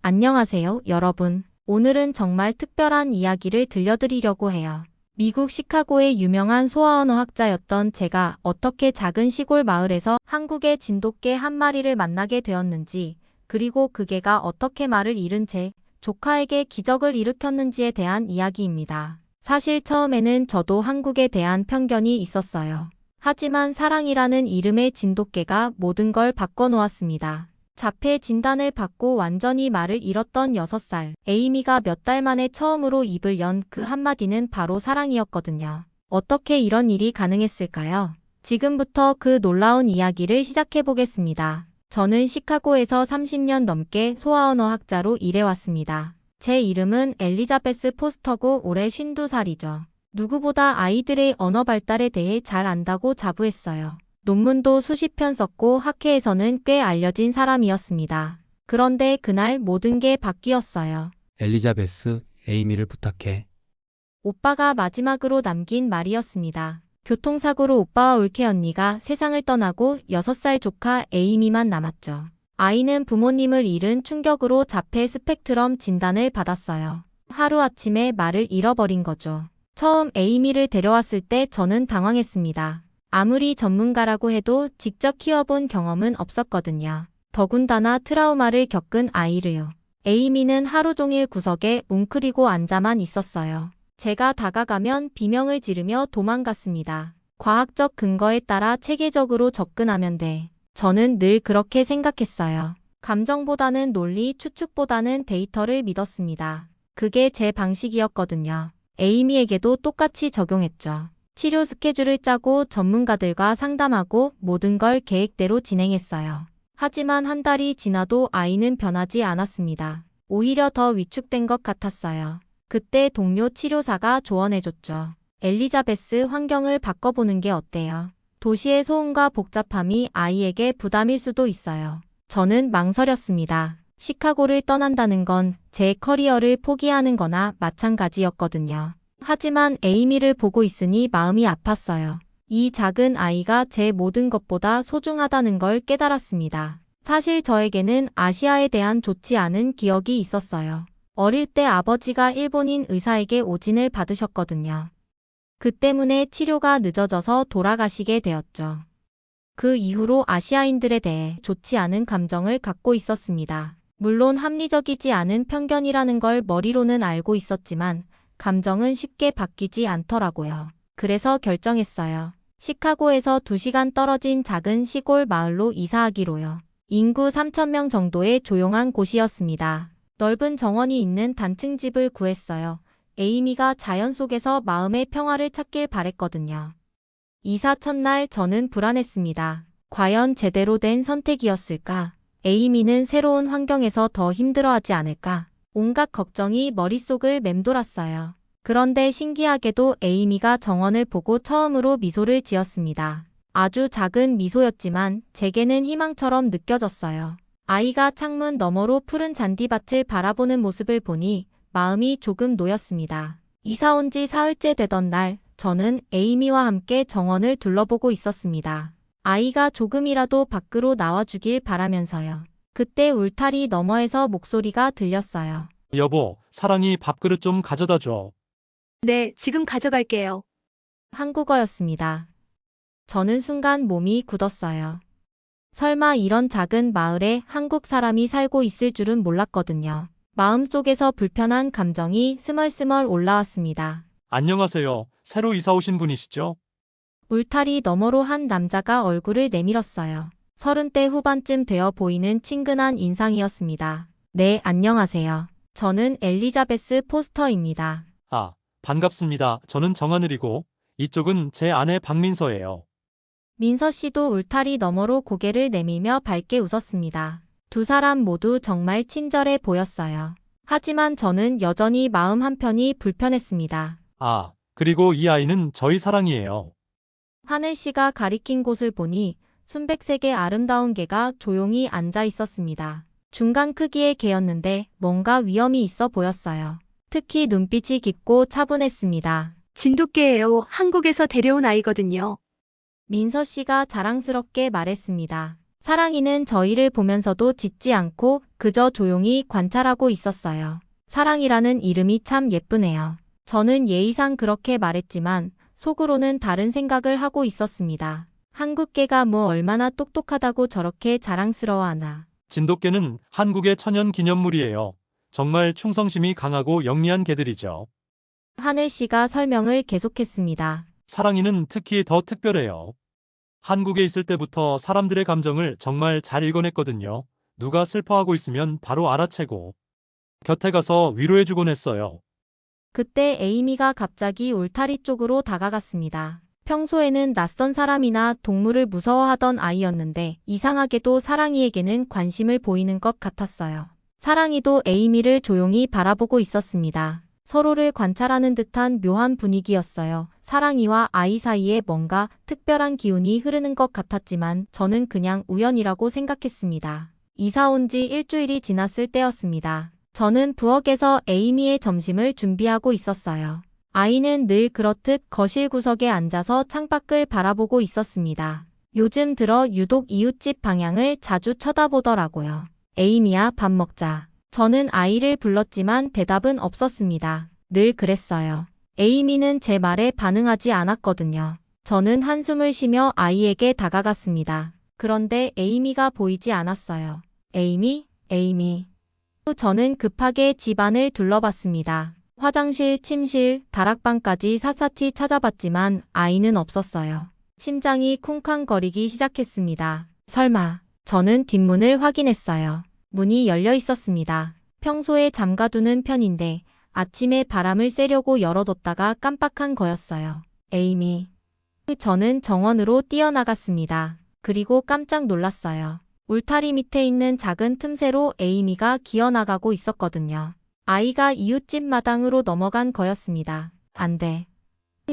안녕하세요, 여러분. 오늘은 정말 특별한 이야기를 들려드리려고 해요. 미국 시카고의 유명한 소아언어학자였던 제가 어떻게 작은 시골 마을에서 한국의 진돗개 한 마리를 만나게 되었는지, 그리고 그 개가 어떻게 말을 잃은 채 조카에게 기적을 일으켰는지에 대한 이야기입니다. 사실 처음에는 저도 한국에 대한 편견이 있었어요. 하지만 사랑이라는 이름의 진돗개가 모든 걸 바꿔놓았습니다. 자폐 진단을 받고 완전히 말을 잃었던 6살 에이미가 몇 달 만에 처음으로 입을 연 그 한마디는 바로 사랑이었거든요. 어떻게 이런 일이 가능했을까요? 지금부터 그 놀라운 이야기를 시작해보겠습니다. 저는 시카고에서 30년 넘게 소아언어학자로 일해왔습니다. 제 이름은 엘리자베스 포스터고 올해 52살이죠. 누구보다 아이들의 언어 발달에 대해 잘 안다고 자부했어요. 논문도 수십 편 썼고 학회에서는 꽤 알려진 사람이었습니다. 그런데 그날 모든 게 바뀌었어요. 엘리자베스, 에이미를 부탁해. 오빠가 마지막으로 남긴 말이었습니다. 교통사고로 오빠와 올케 언니가 세상을 떠나고 6살 조카 에이미만 남았죠. 아이는 부모님을 잃은 충격으로 자폐 스펙트럼 진단을 받았어요. 하루아침에 말을 잃어버린 거죠. 처음 에이미를 데려왔을 때 저는 당황했습니다. 아무리 전문가라고 해도 직접 키워본 경험은 없었거든요. 더군다나 트라우마를 겪은 아이를요. 에이미는 하루 종일 구석에 웅크리고 앉아만 있었어요. 제가 다가가면 비명을 지르며 도망갔습니다. 과학적 근거에 따라 체계적으로 접근하면 돼. 저는 늘 그렇게 생각했어요. 감정보다는 논리, 추측보다는 데이터를 믿었습니다. 그게 제 방식이었거든요. 에이미에게도 똑같이 적용했죠. 치료 스케줄을 짜고 전문가들과 상담하고 모든 걸 계획대로 진행했어요. 하지만 한 달이 지나도 아이는 변하지 않았습니다. 오히려 더 위축된 것 같았어요. 그때 동료 치료사가 조언해줬죠. 엘리자베스, 환경을 바꿔보는 게 어때요? 도시의 소음과 복잡함이 아이에게 부담일 수도 있어요. 저는 망설였습니다. 시카고를 떠난다는 건 제 커리어를 포기하는 거나 마찬가지였거든요. 하지만 에이미를 보고 있으니 마음이 아팠어요. 이 작은 아이가 제 모든 것보다 소중하다는 걸 깨달았습니다. 사실 저에게는 아시아에 대한 좋지 않은 기억이 있었어요. 어릴 때 아버지가 일본인 의사에게 오진을 받으셨거든요. 그 때문에 치료가 늦어져서 돌아가시게 되었죠. 그 이후로 아시아인들에 대해 좋지 않은 감정을 갖고 있었습니다. 물론 합리적이지 않은 편견이라는 걸 머리로는 알고 있었지만 감정은 쉽게 바뀌지 않더라고요. 그래서 결정했어요. 시카고에서 2시간 떨어진 작은 시골 마을로 이사하기로요. 인구 3,000명 정도의 조용한 곳이었습니다. 넓은 정원이 있는 단층 집을 구했어요. 에이미가 자연 속에서 마음의 평화를 찾길 바랬거든요. 이사 첫날 저는 불안했습니다. 과연 제대로 된 선택이었을까? 에이미는 새로운 환경에서 더 힘들어하지 않을까? 온갖 걱정이 머릿속을 맴돌았어요. 그런데 신기하게도 에이미가 정원을 보고 처음으로 미소를 지었습니다. 아주 작은 미소였지만 제게는 희망처럼 느껴졌어요. 아이가 창문 너머로 푸른 잔디밭을 바라보는 모습을 보니 마음이 조금 놓였습니다. 이사 온 지 사흘째 되던 날, 저는 에이미와 함께 정원을 둘러보고 있었습니다. 아이가 조금이라도 밖으로 나와주길 바라면서요. 그때 울타리 너머에서 목소리가 들렸어요. 여보, 사랑이 밥그릇 좀 가져다 줘. 네, 지금 가져갈게요. 한국어였습니다. 저는 순간 몸이 굳었어요. 설마 이런 작은 마을에 한국 사람이 살고 있을 줄은 몰랐거든요. 마음속에서 불편한 감정이 스멀스멀 올라왔습니다. 안녕하세요. 새로 이사 오신 분이시죠? 울타리 너머로 한 남자가 얼굴을 내밀었어요. 30대 후반쯤 되어 보이는 친근한 인상이었습니다. 네, 안녕하세요. 저는 엘리자베스 포스터입니다. 아, 반갑습니다. 저는 정하늘이고 이쪽은 제 아내 박민서예요. 민서 씨도 울타리 너머로 고개를 내밀며 밝게 웃었습니다. 두 사람 모두 정말 친절해 보였어요. 하지만 저는 여전히 마음 한편이 불편했습니다. 아, 그리고 이 아이는 저희 사랑이에요. 하늘 씨가 가리킨 곳을 보니 순백색의 아름다운 개가 조용히 앉아 있었습니다. 중간 크기의 개였는데 뭔가 위험이 있어 보였어요. 특히 눈빛이 깊고 차분했습니다. 진돗개예요. 한국에서 데려온 아이거든요. 민서 씨가 자랑스럽게 말했습니다. 사랑이는 저희를 보면서도 짖지 않고 그저 조용히 관찰하고 있었어요. 사랑이라는 이름이 참 예쁘네요. 저는 예의상 그렇게 말했지만 속으로는 다른 생각을 하고 있었습니다. 한국개가 뭐 얼마나 똑똑하다고 저렇게 자랑스러워하나. 진돗개는 한국의 천연 기념물이에요. 정말 충성심이 강하고 영리한 개들이죠. 하늘 씨가 설명을 계속했습니다. 사랑이는 특히 더 특별해요. 한국에 있을 때부터 사람들의 감정을 정말 잘 읽어냈거든요. 누가 슬퍼하고 있으면 바로 알아채고 곁에 가서 위로해주곤 했어요. 그때 에이미가 갑자기 울타리 쪽으로 다가갔습니다. 평소에는 낯선 사람이나 동물을 무서워하던 아이였는데 이상하게도 사랑이에게는 관심을 보이는 것 같았어요. 사랑이도 에이미를 조용히 바라보고 있었습니다. 서로를 관찰하는 듯한 묘한 분위기였어요. 사랑이와 아이 사이에 뭔가 특별한 기운이 흐르는 것 같았지만 저는 그냥 우연이라고 생각했습니다. 이사 온 지 일주일이 지났을 때였습니다. 저는 부엌에서 에이미의 점심을 준비하고 있었어요. 아이는 늘 그렇듯 거실 구석에 앉아서 창밖을 바라보고 있었습니다. 요즘 들어 유독 이웃집 방향을 자주 쳐다보더라고요. 에이미야, 밥 먹자. 저는 아이를 불렀지만 대답은 없었습니다. 늘 그랬어요. 에이미는 제 말에 반응하지 않았거든요. 저는 한숨을 쉬며 아이에게 다가갔습니다. 그런데 에이미가 보이지 않았어요. 에이미? 에이미. 저는 급하게 집안을 둘러봤습니다. 화장실, 침실, 다락방까지 샅샅이 찾아봤지만 아이는 없었어요. 심장이 쿵쾅거리기 시작했습니다. 설마. 저는 뒷문을 확인했어요. 문이 열려 있었습니다. 평소에 잠가두는 편인데 아침에 바람을 쐬려고 열어뒀다가 깜빡한 거였어요. 에이미. 저는 정원으로 뛰어나갔습니다. 그리고 깜짝 놀랐어요. 울타리 밑에 있는 작은 틈새로 에이미가 기어나가고 있었거든요. 아이가 이웃집 마당으로 넘어간 거였습니다. 안 돼.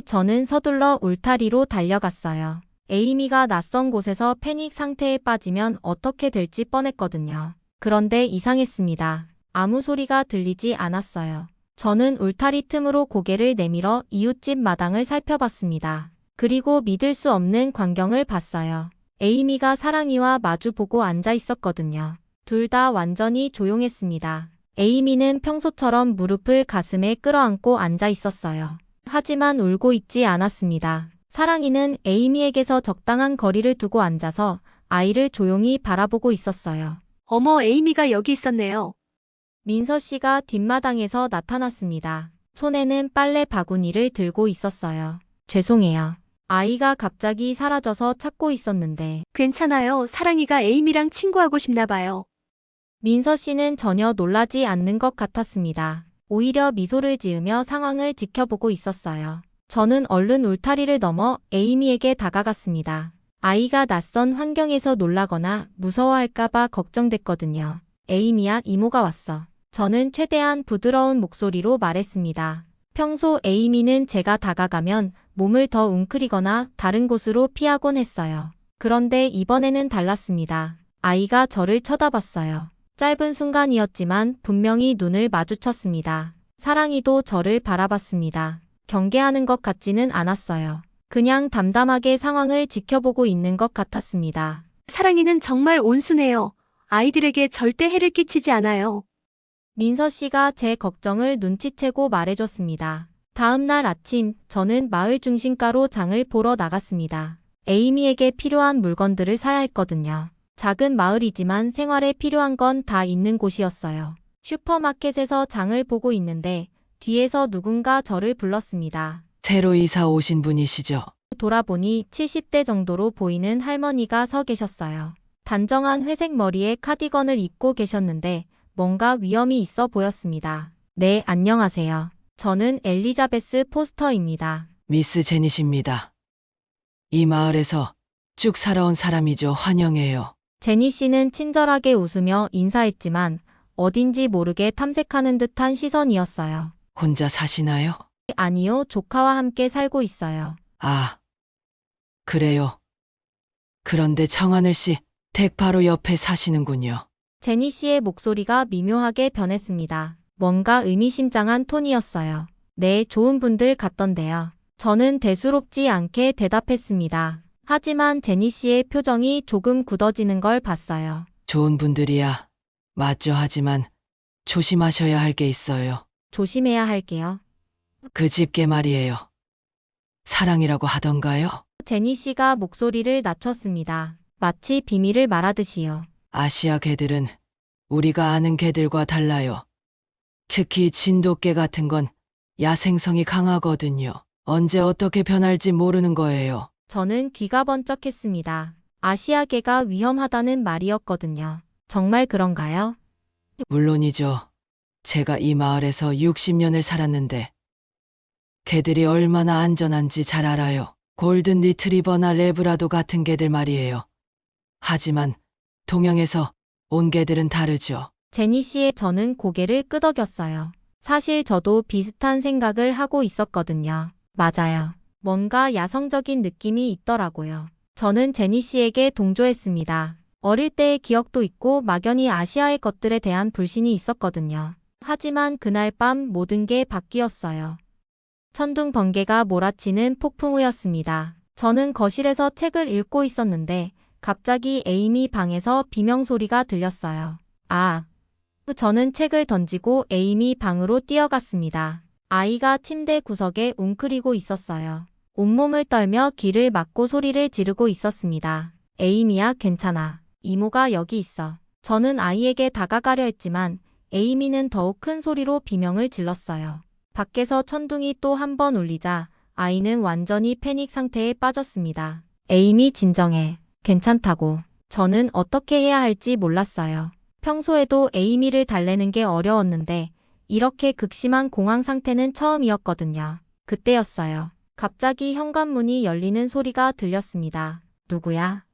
저는 서둘러 울타리로 달려갔어요. 에이미가 낯선 곳에서 패닉 상태에 빠지면 어떻게 될지 뻔했거든요. 그런데 이상했습니다. 아무 소리가 들리지 않았어요. 저는 울타리 틈으로 고개를 내밀어 이웃집 마당을 살펴봤습니다. 그리고 믿을 수 없는 광경을 봤어요. 에이미가 사랑이와 마주보고 앉아 있었거든요. 둘 다 완전히 조용했습니다. 에이미는 평소처럼 무릎을 가슴에 끌어안고 앉아 있었어요. 하지만 울고 있지 않았습니다. 사랑이는 에이미에게서 적당한 거리를 두고 앉아서 아이를 조용히 바라보고 있었어요. 어머, 에이미가 여기 있었네요. 민서 씨가 뒷마당에서 나타났습니다. 손에는 빨래 바구니를 들고 있었어요. 죄송해요. 아이가 갑자기 사라져서 찾고 있었는데 괜찮아요. 사랑이가 에이미랑 친구하고 싶나 봐요. 민서 씨는 전혀 놀라지 않는 것 같았습니다. 오히려 미소를 지으며 상황을 지켜보고 있었어요. 저는 얼른 울타리를 넘어 에이미에게 다가갔습니다. 아이가 낯선 환경에서 놀라거나 무서워할까봐 걱정됐거든요. 에이미야, 이모가 왔어. 저는 최대한 부드러운 목소리로 말했습니다. 평소 에이미는 제가 다가가면 몸을 더 웅크리거나 다른 곳으로 피하곤 했어요. 그런데 이번에는 달랐습니다. 아이가 저를 쳐다봤어요. 짧은 순간이었지만 분명히 눈을 마주쳤습니다. 사랑이도 저를 바라봤습니다. 경계하는 것 같지는 않았어요. 그냥 담담하게 상황을 지켜보고 있는 것 같았습니다. 사랑이는 정말 온순해요. 아이들에게 절대 해를 끼치지 않아요. 민서 씨가 제 걱정을 눈치채고 말해줬습니다. 다음 날 아침, 저는 마을 중심가로 장을 보러 나갔습니다. 에이미에게 필요한 물건들을 사야 했거든요. 작은 마을이지만 생활에 필요한 건 다 있는 곳이었어요. 슈퍼마켓에서 장을 보고 있는데 뒤에서 누군가 저를 불렀습니다. 새로 이사 오신 분이시죠? 돌아보니 70대 정도로 보이는 할머니가 서 계셨어요. 단정한 회색 머리에 카디건을 입고 계셨는데 뭔가 위험이 있어 보였습니다. 네, 안녕하세요. 저는 엘리자베스 포스터입니다. 미스 제닛입니다. 이 마을에서 쭉 살아온 사람이죠. 환영해요. 제니 씨는 친절하게 웃으며 인사했지만 어딘지 모르게 탐색하는 듯한 시선이었어요. 혼자 사시나요? 아니요, 조카와 함께 살고 있어요. 아, 그래요. 그런데 정하늘 씨 댁 바로 옆에 사시는군요. 제니 씨의 목소리가 미묘하게 변했습니다. 뭔가 의미심장한 톤이었어요. 네, 좋은 분들 같던데요. 저는 대수롭지 않게 대답했습니다. 하지만 제니 씨의 표정이 조금 굳어지는 걸 봤어요. 좋은 분들이야. 맞죠. 하지만 조심하셔야 할 게 있어요. 조심해야 할게요. 그 집게 말이에요. 사랑이라고 하던가요? 제니 씨가 목소리를 낮췄습니다. 마치 비밀을 말하듯이요. 아시아 개들은 우리가 아는 개들과 달라요. 특히 진돗개 같은 건 야생성이 강하거든요. 언제 어떻게 변할지 모르는 거예요. 저는 귀가 번쩍했습니다. 아시아계가 위험하다는 말이었거든요. 정말 그런가요? 물론이죠. 제가 이 마을에서 60년을 살았는데 개들이 얼마나 안전한지 잘 알아요. 골든 리트리버나 레브라도 같은 개들 말이에요. 하지만 동양에서 온 개들은 다르죠. 제니 씨의 저는 고개를 끄덕였어요. 사실 저도 비슷한 생각을 하고 있었거든요. 맞아요. 뭔가 야성적인 느낌이 있더라고요. 저는 제니 씨에게 동조했습니다. 어릴 때의 기억도 있고 막연히 아시아의 것들에 대한 불신이 있었거든요. 하지만 그날 밤 모든 게 바뀌었어요. 천둥 번개가 몰아치는 폭풍 후였습니다. 저는 거실에서 책을 읽고 있었는데 갑자기 에이미 방에서 비명소리가 들렸어요. 아! 저는 책을 던지고 에이미 방으로 뛰어갔습니다. 아이가 침대 구석에 웅크리고 있었어요. 온몸을 떨며 귀를 막고 소리를 지르고 있었습니다. 에이미야, 괜찮아. 이모가 여기 있어. 저는 아이에게 다가가려 했지만 에이미는 더욱 큰 소리로 비명을 질렀어요. 밖에서 천둥이 또 한 번 울리자 아이는 완전히 패닉 상태에 빠졌습니다. 에이미, 진정해. 괜찮다고. 저는 어떻게 해야 할지 몰랐어요. 평소에도 에이미를 달래는 게 어려웠는데 이렇게 극심한 공황 상태는 처음이었거든요. 그때였어요. 갑자기 현관문이 열리는 소리가 들렸습니다. 누구야?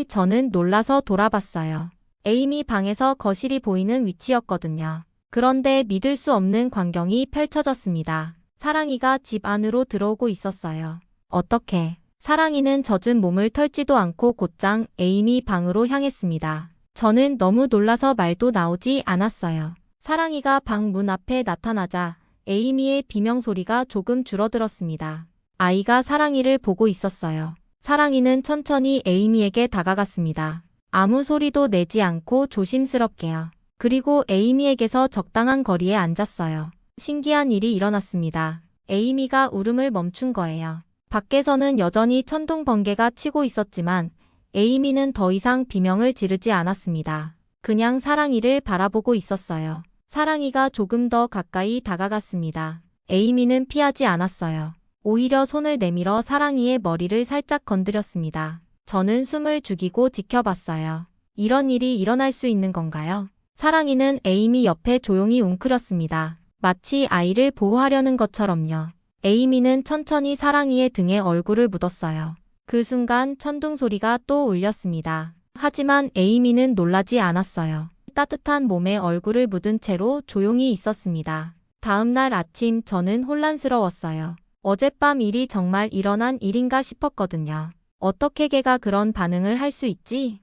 저는 놀라서 돌아봤어요. 에이미 방에서 거실이 보이는 위치였거든요. 그런데 믿을 수 없는 광경이 펼쳐졌습니다. 사랑이가 집 안으로 들어오고 있었어요. 어떻게? 사랑이는 젖은 몸을 털지도 않고 곧장 에이미 방으로 향했습니다. 저는 너무 놀라서 말도 나오지 않았어요. 사랑이가 방 문 앞에 나타나자 에이미의 비명소리가 조금 줄어들었습니다. 아이가 사랑이를 보고 있었어요. 사랑이는 천천히 에이미에게 다가갔습니다. 아무 소리도 내지 않고 조심스럽게요. 그리고 에이미에게서 적당한 거리에 앉았어요. 신기한 일이 일어났습니다. 에이미가 울음을 멈춘 거예요. 밖에서는 여전히 천둥 번개가 치고 있었지만 에이미는 더 이상 비명을 지르지 않았습니다. 그냥 사랑이를 바라보고 있었어요. 사랑이가 조금 더 가까이 다가갔습니다. 에이미는 피하지 않았어요. 오히려 손을 내밀어 사랑이의 머리를 살짝 건드렸습니다. 저는 숨을 죽이고 지켜봤어요. 이런 일이 일어날 수 있는 건가요? 사랑이는 에이미 옆에 조용히 웅크렸습니다. 마치 아이를 보호하려는 것처럼요. 에이미는 천천히 사랑이의 등에 얼굴을 묻었어요. 그 순간 천둥 소리가 또 울렸습니다. 하지만 에이미는 놀라지 않았어요. 따뜻한 몸에 얼굴을 묻은 채로 조용히 있었습니다. 다음 날 아침 저는 혼란스러웠어요. 어젯밤 일이 정말 일어난 일인가 싶었거든요. 어떻게 개가 그런 반응을 할 수 있지?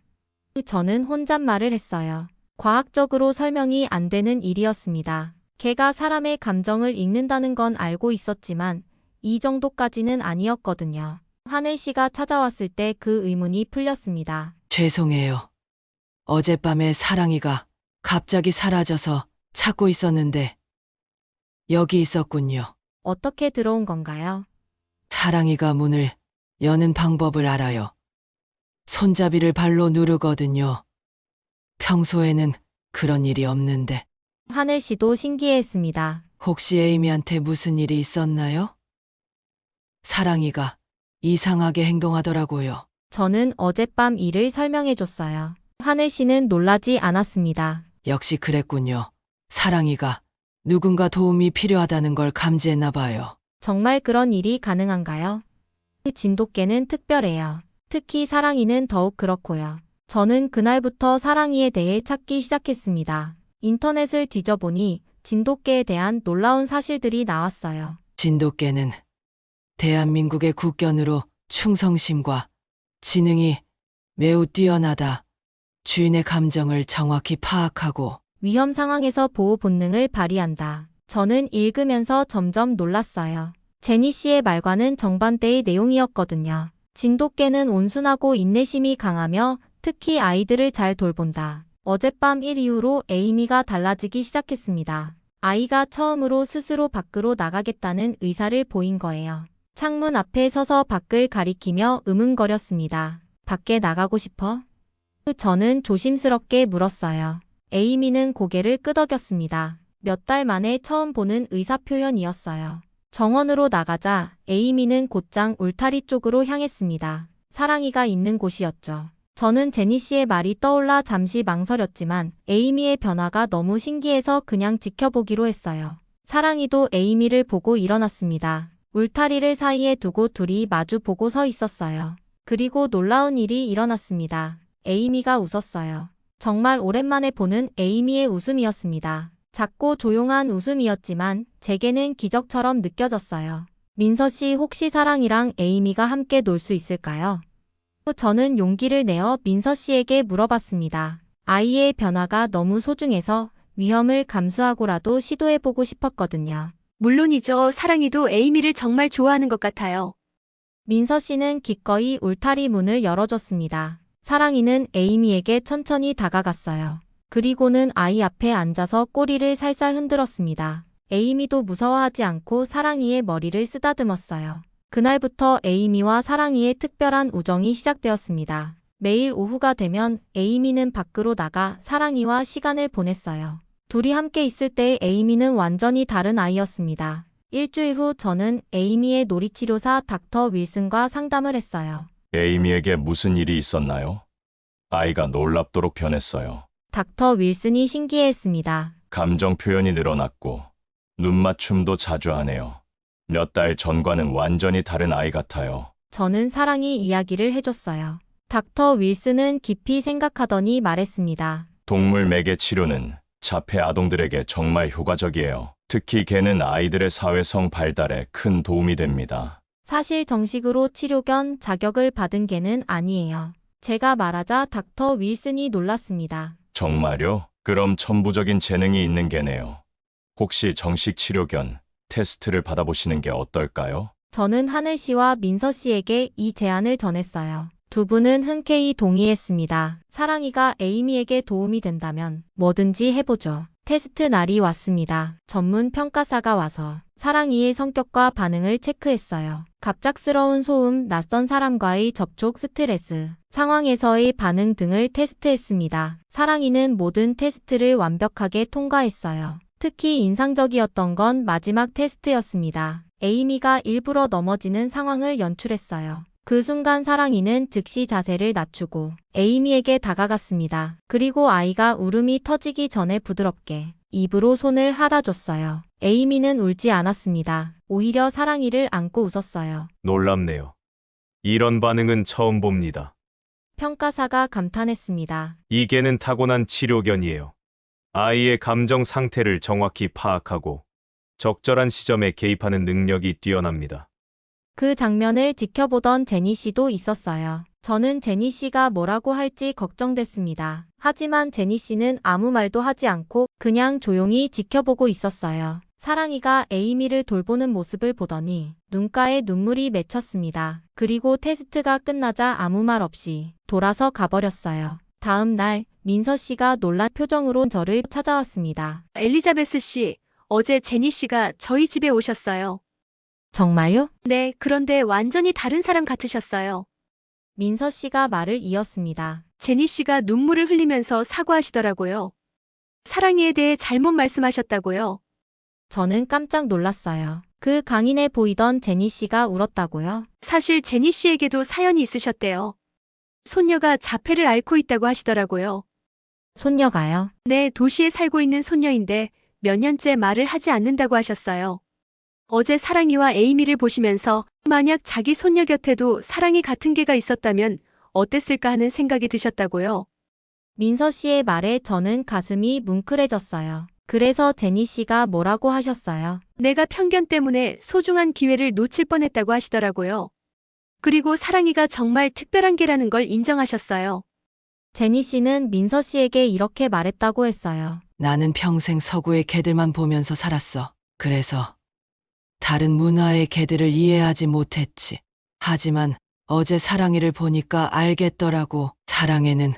저는 혼잣말을 했어요. 과학적으로 설명이 안 되는 일이었습니다. 개가 사람의 감정을 읽는다는 건 알고 있었지만 이 정도까지는 아니었거든요. 하늘 씨가 찾아왔을 때 그 의문이 풀렸습니다. 죄송해요. 어젯밤에 사랑이가 갑자기 사라져서 찾고 있었는데 여기 있었군요. 어떻게 들어온 건가요? 사랑이가 문을 여는 방법을 알아요. 손잡이를 발로 누르거든요. 평소에는 그런 일이 없는데 하늘 씨도 신기해했습니다. 혹시 에이미한테 무슨 일이 있었나요? 사랑이가 이상하게 행동하더라고요. 저는 어젯밤 일을 설명해줬어요. 하늘 씨는 놀라지 않았습니다. 역시 그랬군요. 사랑이가 누군가 도움이 필요하다는 걸 감지했나 봐요. 정말 그런 일이 가능한가요? 진돗개는 특별해요. 특히 사랑이는 더욱 그렇고요. 저는 그날부터 사랑이에 대해 찾기 시작했습니다. 인터넷을 뒤져보니 진돗개에 대한 놀라운 사실들이 나왔어요. 진돗개는 대한민국의 국견으로 충성심과 지능이 매우 뛰어나다. 주인의 감정을 정확히 파악하고 위험 상황에서 보호 본능을 발휘한다. 저는 읽으면서 점점 놀랐어요. 제니 씨의 말과는 정반대의 내용이었거든요. 진돗개는 온순하고 인내심이 강하며 특히 아이들을 잘 돌본다. 어젯밤 일 이후로 에이미가 달라지기 시작했습니다. 아이가 처음으로 스스로 밖으로 나가겠다는 의사를 보인 거예요. 창문 앞에 서서 밖을 가리키며 으문거렸습니다. 밖에 나가고 싶어? 저는 조심스럽게 물었어요. 에이미는 고개를 끄덕였습니다. 몇 달 만에 처음 보는 의사표현이었어요. 정원으로 나가자 에이미는 곧장 울타리 쪽으로 향했습니다. 사랑이가 있는 곳이었죠. 저는 제니 씨의 말이 떠올라 잠시 망설였지만 에이미의 변화가 너무 신기해서 그냥 지켜보기로 했어요. 사랑이도 에이미를 보고 일어났습니다. 울타리를 사이에 두고 둘이 마주 보고 서 있었어요. 그리고 놀라운 일이 일어났습니다. 에이미가 웃었어요. 정말 오랜만에 보는 에이미의 웃음이었습니다. 작고 조용한 웃음이었지만 제게는 기적처럼 느껴졌어요. 민서 씨 혹시 사랑이랑 에이미가 함께 놀 수 있을까요? 저는 용기를 내어 민서 씨에게 물어봤습니다. 아이의 변화가 너무 소중해서 위험을 감수하고라도 시도해보고 싶었거든요. 물론이죠. 사랑이도 에이미를 정말 좋아하는 것 같아요. 민서 씨는 기꺼이 울타리 문을 열어줬습니다. 사랑이는 에이미에게 천천히 다가갔어요. 그리고는 아이 앞에 앉아서 꼬리를 살살 흔들었습니다. 에이미도 무서워하지 않고 사랑이의 머리를 쓰다듬었어요. 그날부터 에이미와 사랑이의 특별한 우정이 시작되었습니다. 매일 오후가 되면 에이미는 밖으로 나가 사랑이와 시간을 보냈어요. 둘이 함께 있을 때 에이미는 완전히 다른 아이였습니다. 일주일 후 저는 에이미의 놀이치료사 닥터 윌슨과 상담을 했어요. 에이미에게 무슨 일이 있었나요? 아이가 놀랍도록 변했어요. 닥터 윌슨이 신기해했습니다. 감정 표현이 늘어났고 눈 맞춤도 자주 하네요. 몇 달 전과는 완전히 다른 아이 같아요. 저는 사랑이 이야기를 해줬어요. 닥터 윌슨은 깊이 생각하더니 말했습니다. 동물 매개 치료는 자폐 아동들에게 정말 효과적이에요. 특히 개는 아이들의 사회성 발달에 큰 도움이 됩니다. 사실 정식으로 치료견 자격을 받은 개는 아니에요. 제가 말하자 닥터 윌슨이 놀랐습니다. 정말요? 그럼 천부적인 재능이 있는 개네요. 혹시 정식 치료견 테스트를 받아보시는 게 어떨까요? 저는 하늘 씨와 민서 씨에게 이 제안을 전했어요. 두 분은 흔쾌히 동의했습니다. 사랑이가 에이미에게 도움이 된다면 뭐든지 해보죠. 테스트 날이 왔습니다. 전문 평가사가 와서 사랑이의 성격과 반응을 체크했어요. 갑작스러운 소음, 낯선 사람과의 접촉 스트레스, 상황에서의 반응 등을 테스트했습니다. 사랑이는 모든 테스트를 완벽하게 통과했어요. 특히 인상적이었던 건 마지막 테스트였습니다. 에이미가 일부러 넘어지는 상황을 연출했어요. 그 순간 사랑이는 즉시 자세를 낮추고 에이미에게 다가갔습니다. 그리고 아이가 울음이 터지기 전에 부드럽게 입으로 손을 하다줬어요. 에이미는 울지 않았습니다. 오히려 사랑이를 안고 웃었어요. 놀랍네요. 이런 반응은 처음 봅니다. 평가사가 감탄했습니다. 이 개는 타고난 치료견이에요. 아이의 감정 상태를 정확히 파악하고 적절한 시점에 개입하는 능력이 뛰어납니다. 그 장면을 지켜보던 제니 씨도 있었어요. 저는 제니 씨가 뭐라고 할지 걱정됐습니다. 하지만 제니 씨는 아무 말도 하지 않고 그냥 조용히 지켜보고 있었어요. 사랑이가 에이미를 돌보는 모습을 보더니 눈가에 눈물이 맺혔습니다. 그리고 테스트가 끝나자 아무 말 없이 돌아서 가버렸어요. 다음 날 민서 씨가 놀란 표정으로 저를 찾아왔습니다. 엘리자베스 씨, 어제 제니 씨가 저희 집에 오셨어요. 정말요? 네, 그런데 완전히 다른 사람 같으셨어요. 민서 씨가 말을 이었습니다. 제니 씨가 눈물을 흘리면서 사과하시더라고요. 사랑이에 대해 잘못 말씀하셨다고요. 저는 깜짝 놀랐어요. 그 강인해 보이던 제니 씨가 울었다고요? 사실 제니 씨에게도 사연이 있으셨대요. 손녀가 자폐를 앓고 있다고 하시더라고요. 손녀가요? 네, 도시에 살고 있는 손녀인데 몇 년째 말을 하지 않는다고 하셨어요. 어제 사랑이와 에이미를 보시면서 만약 자기 손녀 곁에도 사랑이 같은 개가 있었다면 어땠을까 하는 생각이 드셨다고요. 민서 씨의 말에 저는 가슴이 뭉클해졌어요. 그래서 제니 씨가 뭐라고 하셨어요? 내가 편견 때문에 소중한 기회를 놓칠 뻔했다고 하시더라고요. 그리고 사랑이가 정말 특별한 개라는 걸 인정하셨어요. 제니 씨는 민서 씨에게 이렇게 말했다고 했어요. 나는 평생 서구의 개들만 보면서 살았어. 그래서 다른 문화의 개들을 이해하지 못했지. 하지만 어제 사랑이를 보니까 알겠더라고. 사랑에는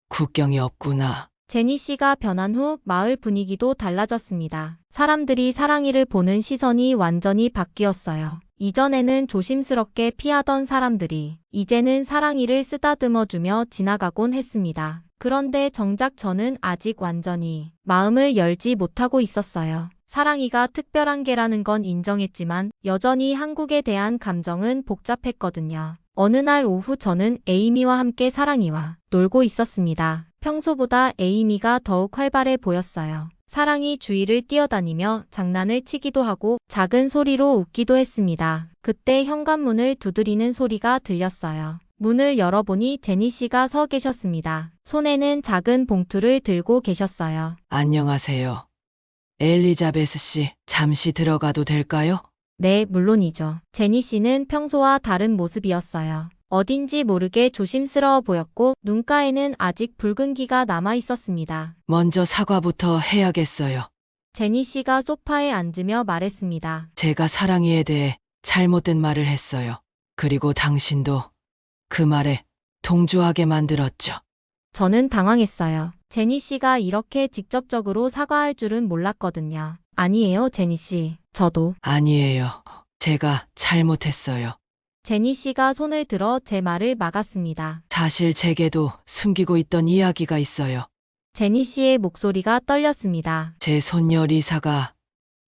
국경이 없구나. 제니 씨가 변한 후 마을 분위기도 달라졌습니다. 사람들이 사랑이를 보는 시선이 완전히 바뀌었어요. 이전에는 조심스럽게 피하던 사람들이 이제는 사랑이를 쓰다듬어주며 지나가곤 했습니다. 그런데 정작 저는 아직 완전히 마음을 열지 못하고 있었어요. 사랑이가 특별한 개라는 건 인정했지만 여전히 한국에 대한 감정은 복잡했거든요. 어느 날 오후 저는 에이미와 함께 사랑이와 놀고 있었습니다. 평소보다 에이미가 더욱 활발해 보였어요. 사랑이 주위를 뛰어다니며 장난을 치기도 하고 작은 소리로 웃기도 했습니다. 그때 현관문을 두드리는 소리가 들렸어요. 문을 열어보니 제니 씨가 서 계셨습니다. 손에는 작은 봉투를 들고 계셨어요. 안녕하세요. 엘리자베스 씨, 잠시 들어가도 될까요? 네, 물론이죠. 제니 씨는 평소와 다른 모습이었어요. 어딘지 모르게 조심스러워 보였고 눈가에는 아직 붉은기가 남아 있었습니다. 먼저 사과부터 해야겠어요. 제니 씨가 소파에 앉으며 말했습니다. 제가 사랑이에 대해 잘못된 말을 했어요. 그리고 당신도 그 말에 동조하게 만들었죠. 저는 당황했어요. 제니 씨가 이렇게 직접적으로 사과할 줄은 몰랐거든요. 아니에요, 제니 씨. 저도. 아니에요. 제가 잘못했어요. 제니 씨가 손을 들어 제 말을 막았습니다. 사실 제게도 숨기고 있던 이야기가 있어요. 제니 씨의 목소리가 떨렸습니다. 제 손녀 리사가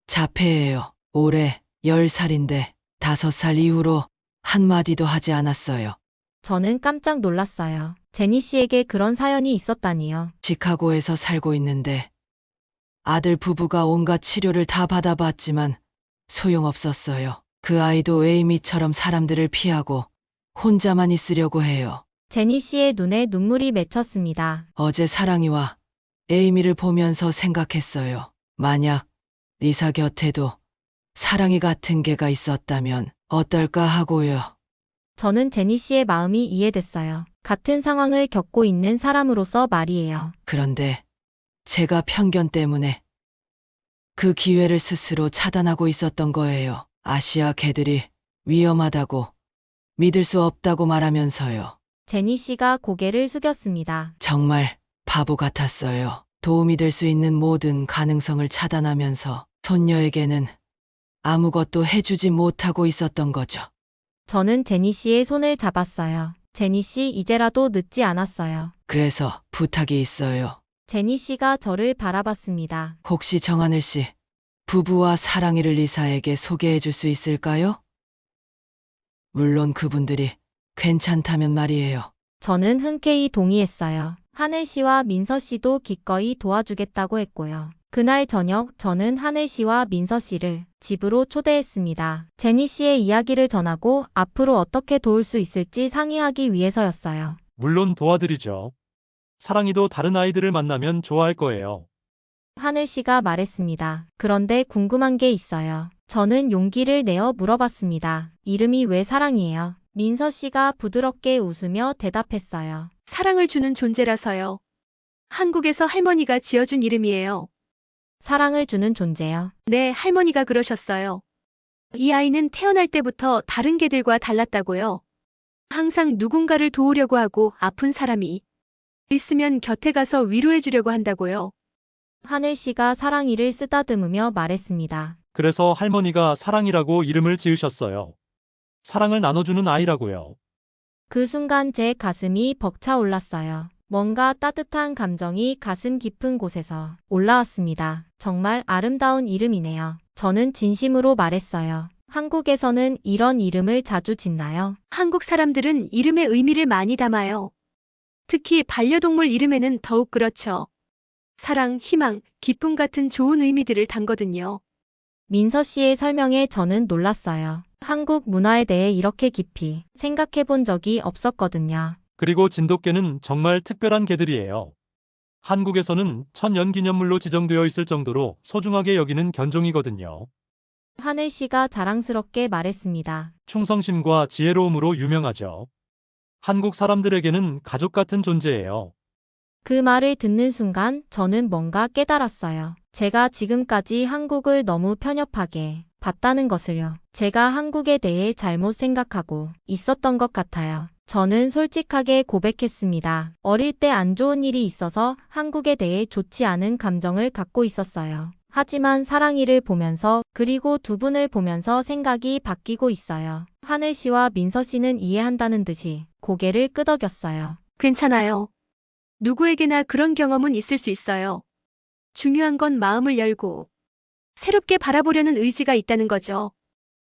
자폐예요. 올해 10살인데 5살 이후로 한마디도 하지 않았어요. 저는 깜짝 놀랐어요. 제니 씨에게 그런 사연이 있었다니요. 시카고에서 살고 있는데 아들 부부가 온갖 치료를 다 받아봤지만 소용없었어요. 그 아이도 에이미처럼 사람들을 피하고 혼자만 있으려고 해요. 제니 씨의 눈에 눈물이 맺혔습니다. 어제 사랑이와 에이미를 보면서 생각했어요. 만약 리사 곁에도 사랑이 같은 개가 있었다면 어떨까 하고요. 저는 제니 씨의 마음이 이해됐어요. 같은 상황을 겪고 있는 사람으로서 말이에요. 그런데 제가 편견 때문에 그 기회를 스스로 차단하고 있었던 거예요. 아시아 개들이 위험하다고 믿을 수 없다고 말하면서요. 제니 씨가 고개를 숙였습니다. 정말 바보 같았어요. 도움이 될 수 있는 모든 가능성을 차단하면서 손녀에게는 아무것도 해주지 못하고 있었던 거죠. 저는 제니 씨의 손을 잡았어요. 제니 씨, 이제라도 늦지 않았어요. 그래서 부탁이 있어요. 제니 씨가 저를 바라봤습니다. 혹시 정하늘 씨, 부부와 사랑이를 리사에게 소개해 줄 수 있을까요? 물론 그분들이 괜찮다면 말이에요. 저는 흔쾌히 동의했어요. 하늘 씨와 민서 씨도 기꺼이 도와주겠다고 했고요. 그날 저녁 저는 하늘 씨와 민서 씨를 집으로 초대했습니다. 제니 씨의 이야기를 전하고 앞으로 어떻게 도울 수 있을지 상의하기 위해서였어요. 물론 도와드리죠. 사랑이도 다른 아이들을 만나면 좋아할 거예요. 하늘 씨가 말했습니다. 그런데 궁금한 게 있어요. 저는 용기를 내어 물어봤습니다. 이름이 왜 사랑이에요? 민서 씨가 부드럽게 웃으며 대답했어요. 사랑을 주는 존재라서요. 한국에서 할머니가 지어준 이름이에요. 사랑을 주는 존재요. 네, 할머니가 그러셨어요. 이 아이는 태어날 때부터 다른 개들과 달랐다고요. 항상 누군가를 도우려고 하고 아픈 사람이 있으면 곁에 가서 위로해 주려고 한다고요. 하늘 씨가 사랑이를 쓰다듬으며 말했습니다. 그래서 할머니가 사랑이라고 이름을 지으셨어요. 사랑을 나눠주는 아이라고요. 그 순간 제 가슴이 벅차올랐어요. 뭔가 따뜻한 감정이 가슴 깊은 곳에서 올라왔습니다. 정말 아름다운 이름이네요. 저는 진심으로 말했어요. 한국에서는 이런 이름을 자주 짓나요? 한국 사람들은 이름에 의미를 많이 담아요. 특히 반려동물 이름에는 더욱 그렇죠. 사랑, 희망, 기쁨 같은 좋은 의미들을 담거든요. 민서 씨의 설명에 저는 놀랐어요. 한국 문화에 대해 이렇게 깊이 생각해 본 적이 없었거든요. 그리고 진돗개는 정말 특별한 개들이에요. 한국에서는 천연기념물로 지정되어 있을 정도로 소중하게 여기는 견종이거든요. 하늘 씨가 자랑스럽게 말했습니다. 충성심과 지혜로움으로 유명하죠. 한국 사람들에게는 가족 같은 존재예요. 그 말을 듣는 순간 저는 뭔가 깨달았어요. 제가 지금까지 한국을 너무 편협하게 봤다는 것을요. 제가 한국에 대해 잘못 생각하고 있었던 것 같아요. 저는 솔직하게 고백했습니다. 어릴 때 안 좋은 일이 있어서 한국에 대해 좋지 않은 감정을 갖고 있었어요. 하지만 사랑이를 보면서 그리고 두 분을 보면서 생각이 바뀌고 있어요. 하늘 씨와 민서 씨는 이해한다는 듯이 고개를 끄덕였어요. 괜찮아요. 누구에게나 그런 경험은 있을 수 있어요. 중요한 건 마음을 열고 새롭게 바라보려는 의지가 있다는 거죠.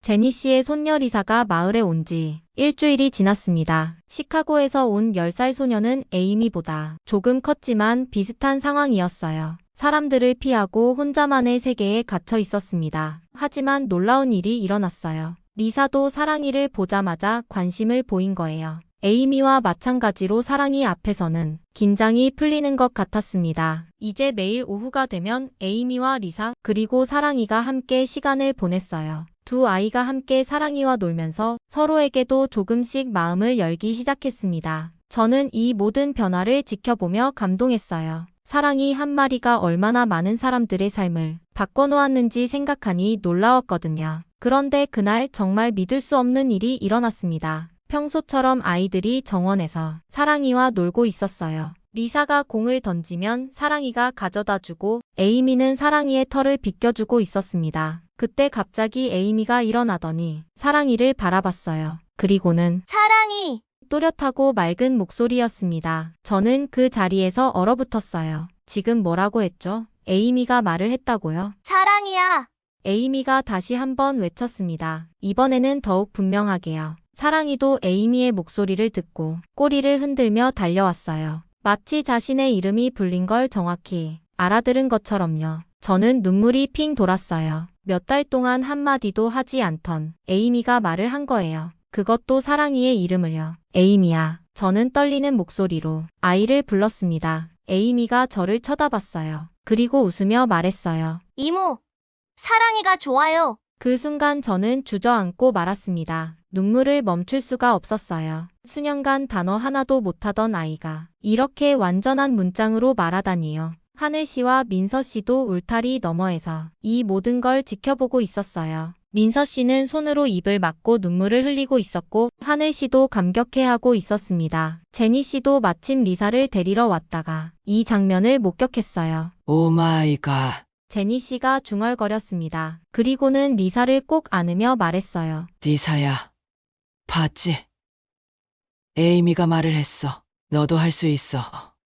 제니 씨의 손녀 리사가 마을에 온 지 일주일이 지났습니다. 시카고에서 온 10살 소녀는 에이미보다 조금 컸지만 비슷한 상황이었어요. 사람들을 피하고 혼자만의 세계에 갇혀 있었습니다. 하지만 놀라운 일이 일어났어요. 리사도 사랑이를 보자마자 관심을 보인 거예요. 에이미와 마찬가지로 사랑이 앞에서는 긴장이 풀리는 것 같았습니다. 이제 매일 오후가 되면 에이미와 리사 그리고 사랑이가 함께 시간을 보냈어요. 두 아이가 함께 사랑이와 놀면서 서로에게도 조금씩 마음을 열기 시작했습니다. 저는 이 모든 변화를 지켜보며 감동했어요. 사랑이 한 마리가 얼마나 많은 사람들의 삶을 바꿔놓았는지 생각하니 놀라웠거든요. 그런데 그날 정말 믿을 수 없는 일이 일어났습니다. 평소처럼 아이들이 정원에서 사랑이와 놀고 있었어요. 리사가 공을 던지면 사랑이가 가져다주고 에이미는 사랑이의 털을 빗겨주고 있었습니다. 그때 갑자기 에이미가 일어나더니 사랑이를 바라봤어요. 그리고는 사랑이, 또렷하고 맑은 목소리였습니다. 저는 그 자리에서 얼어붙었어요. 지금 뭐라고 했죠? 에이미가 말을 했다고요? 사랑이야. 에이미가 다시 한번 외쳤습니다. 이번에는 더욱 분명하게요. 사랑이도 에이미의 목소리를 듣고 꼬리를 흔들며 달려왔어요. 마치 자신의 이름이 불린 걸 정확히 알아들은 것처럼요. 저는 눈물이 핑 돌았어요. 몇 달 동안 한마디도 하지 않던 에이미가 말을 한 거예요. 그것도 사랑이의 이름을요. 에이미야. 저는 떨리는 목소리로 아이를 불렀습니다. 에이미가 저를 쳐다봤어요. 그리고 웃으며 말했어요. 이모, 사랑이가 좋아요. 그 순간 저는 주저앉고 말았습니다. 눈물을 멈출 수가 없었어요. 수년간 단어 하나도 못하던 아이가 이렇게 완전한 문장으로 말하다니요. 하늘 씨와 민서 씨도 울타리 너머에서 이 모든 걸 지켜보고 있었어요. 민서 씨는 손으로 입을 막고 눈물을 흘리고 있었고 하늘 씨도 감격해하고 있었습니다. 제니 씨도 마침 리사를 데리러 왔다가 이 장면을 목격했어요. 오 마이 갓. 제니 씨가 중얼거렸습니다. 그리고는 리사를 꼭 안으며 말했어요. 리사야. 봤지? 에이미가 말을 했어. 너도 할 수 있어.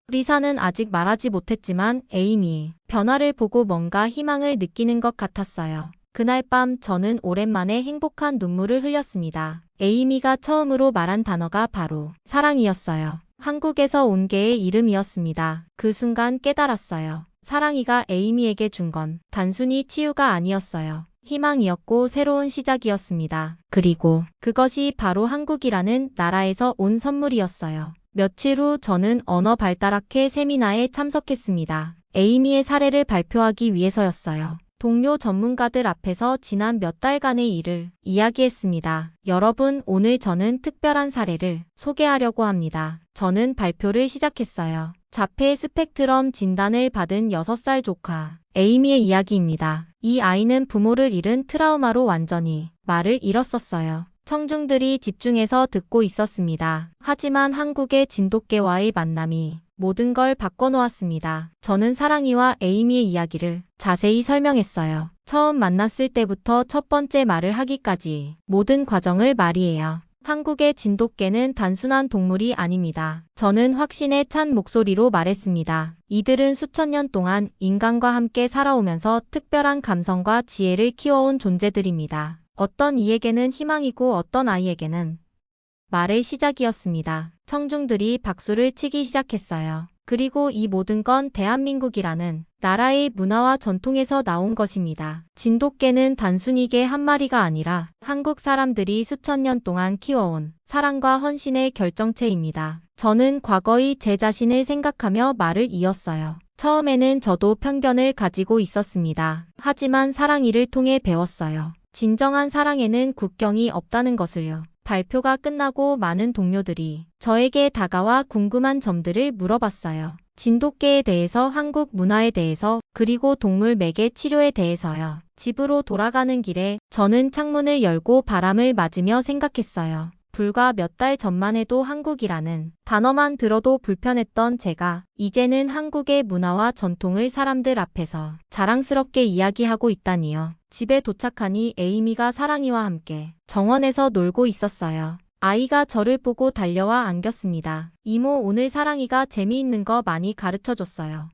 리사는 아직 말하지 못했지만 에이미 변화를 보고 뭔가 희망을 느끼는 것 같았어요. 그날 밤 저는 오랜만에 행복한 눈물을 흘렸습니다. 에이미가 처음으로 말한 단어가 바로 사랑이었어요. 한국에서 온 개의 이름이었습니다. 그 순간 깨달았어요. 사랑이가 에이미에게 준 건 단순히 치유가 아니었어요. 희망이었고 새로운 시작이었습니다. 그리고 그것이 바로 한국이라는 나라에서 온 선물이었어요. 며칠 후 저는 언어 발달학회 세미나에 참석했습니다. 에이미의 사례를 발표하기 위해서였어요. 동료 전문가들 앞에서 지난 몇 달간의 일을 이야기했습니다. 여러분, 오늘 저는 특별한 사례를 소개하려고 합니다. 저는 발표를 시작했어요. 자폐 스펙트럼 진단을 받은 6살 조카 에이미의 이야기입니다. 이 아이는 부모를 잃은 트라우마로 완전히 말을 잃었었어요. 청중들이 집중해서 듣고 있었습니다. 하지만 한국의 진돗개와의 만남이 모든 걸 바꿔놓았습니다. 저는 사랑이와 에이미의 이야기를 자세히 설명했어요. 처음 만났을 때부터 첫 번째 말을 하기까지 모든 과정을 말이에요. 한국의 진돗개는 단순한 동물이 아닙니다. 저는 확신에 찬 목소리로 말했습니다. 이들은 수천 년 동안 인간과 함께 살아오면서 특별한 감성과 지혜를 키워온 존재들입니다. 어떤 이에게는 희망이고 어떤 아이에게는 말의 시작이었습니다. 청중들이 박수를 치기 시작했어요. 그리고 이 모든 건 대한민국이라는 나라의 문화와 전통에서 나온 것입니다. 진돗개는 단순히 개 한 마리가 아니라 한국 사람들이 수천 년 동안 키워온 사랑과 헌신의 결정체입니다. 저는 과거의 제 자신을 생각하며 말을 이었어요. 처음에는 저도 편견을 가지고 있었습니다. 하지만 사랑이를 통해 배웠어요. 진정한 사랑에는 국경이 없다는 것을요. 발표가 끝나고 많은 동료들이 저에게 다가와 궁금한 점들을 물어봤어요. 진돗개에 대해서, 한국 문화에 대해서, 그리고 동물 매개 치료에 대해서요. 집으로 돌아가는 길에 저는 창문을 열고 바람을 맞으며 생각했어요. 불과 몇 달 전만 해도 한국이라는 단어만 들어도 불편했던 제가 이제는 한국의 문화와 전통을 사람들 앞에서 자랑스럽게 이야기하고 있다니요. 집에 도착하니 에이미가 사랑이와 함께 정원에서 놀고 있었어요. 아이가 저를 보고 달려와 안겼습니다. 이모, 오늘 사랑이가 재미있는 거 많이 가르쳐줬어요.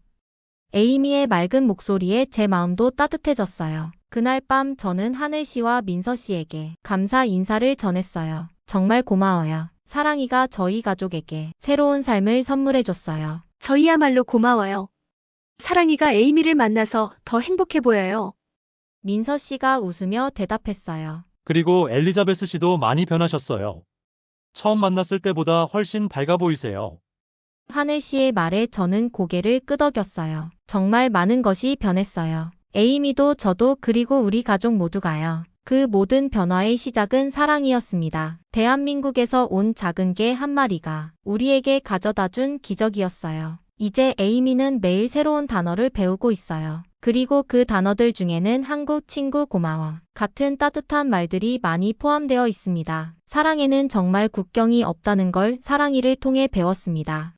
에이미의 맑은 목소리에 제 마음도 따뜻해졌어요. 그날 밤 저는 하늘 씨와 민서 씨에게 감사 인사를 전했어요. 정말 고마워요. 사랑이가 저희 가족에게 새로운 삶을 선물해줬어요. 저희야말로 고마워요. 사랑이가 에이미를 만나서 더 행복해 보여요. 민서 씨가 웃으며 대답했어요. 그리고 엘리자베스 씨도 많이 변하셨어요. 처음 만났을 때보다 훨씬 밝아 보이세요. 하늘 씨의 말에 저는 고개를 끄덕였어요. 정말 많은 것이 변했어요. 에이미도 저도 그리고 우리 가족 모두가요. 그 모든 변화의 시작은 사랑이었습니다. 대한민국에서 온 작은 개 한 마리가 우리에게 가져다준 기적이었어요. 이제 에이미는 매일 새로운 단어를 배우고 있어요. 그리고 그 단어들 중에는 한국 친구 고마워 같은 따뜻한 말들이 많이 포함되어 있습니다. 사랑에는 정말 국경이 없다는 걸 사랑이를 통해 배웠습니다.